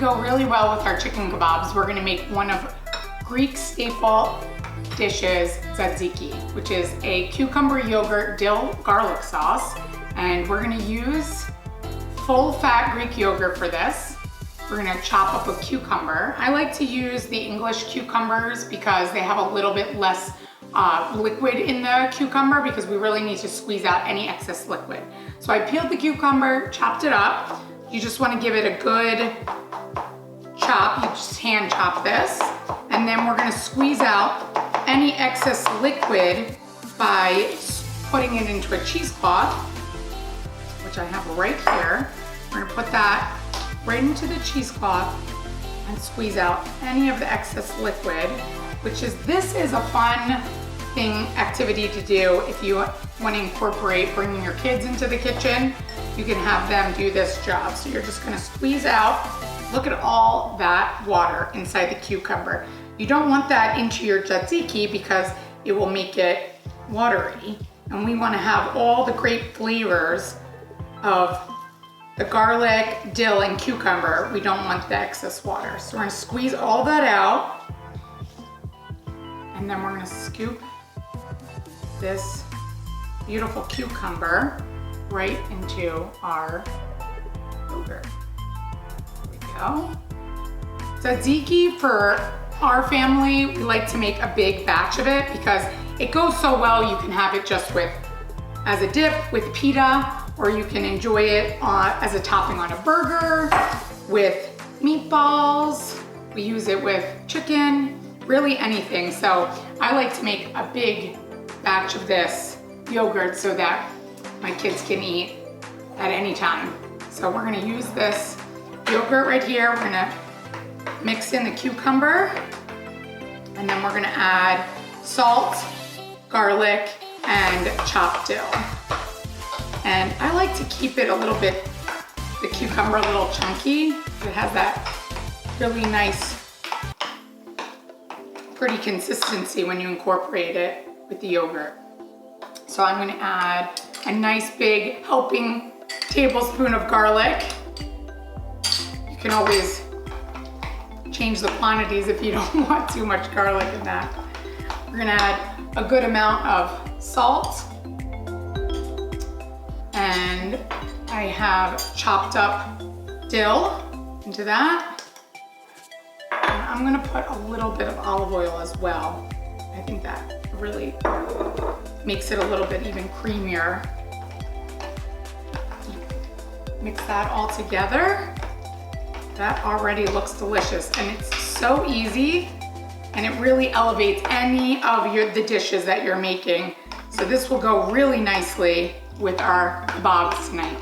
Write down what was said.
go really well with our chicken kebabs, we're gonna make one of Greek staple dishes, tzatziki, which is a cucumber yogurt dill garlic sauce. And we're gonna use full fat Greek yogurt for this. We're gonna chop up a cucumber. I like to use the English cucumbers because they have a little bit less liquid in the cucumber, because we really need to squeeze out any excess liquid. So I peeled the cucumber, chopped it up. You just wanna give it a good chop. You just hand chop this. And then we're gonna squeeze out any excess liquid by putting it into a cheesecloth, which I have right here. We're gonna put that right into the cheesecloth and squeeze out any of the excess liquid, this is a fun activity to do if you want to incorporate bringing your kids into the kitchen. You can have them do this job. So you're just gonna squeeze out, look at all that water inside the cucumber. You don't want that into your tzatziki because it will make it watery. And we wanna have all the great flavors of the garlic, dill, and cucumber. We don't want the excess water. So we're gonna squeeze all that out. And then we're gonna scoop this beautiful cucumber right into our yogurt. There we go. Tzatziki, for our family, we like to make a big batch of it because it goes so well. You can have it just as a dip with pita, or you can enjoy it as a topping on a burger, with meatballs. We use it with chicken, really anything. So I like to make a big batch of this yogurt so that my kids can eat at any time. So we're gonna use this yogurt right here. We're gonna mix in the cucumber, and then we're gonna add salt, garlic, and chopped dill. And I like to keep it the cucumber a little chunky. It has that really nice, pretty consistency when you incorporate it with the yogurt. So I'm gonna add a nice big helping tablespoon of garlic. You can always change the quantities if you don't want too much garlic in that. We're gonna add a good amount of salt. And I have chopped up dill into that. And I'm gonna put a little bit of olive oil as well. I think that really makes it a little bit even creamier. Mix that all together. That already looks delicious, and it's so easy, and it really elevates any of the dishes that you're making. So this will go really nicely with our kebabs tonight.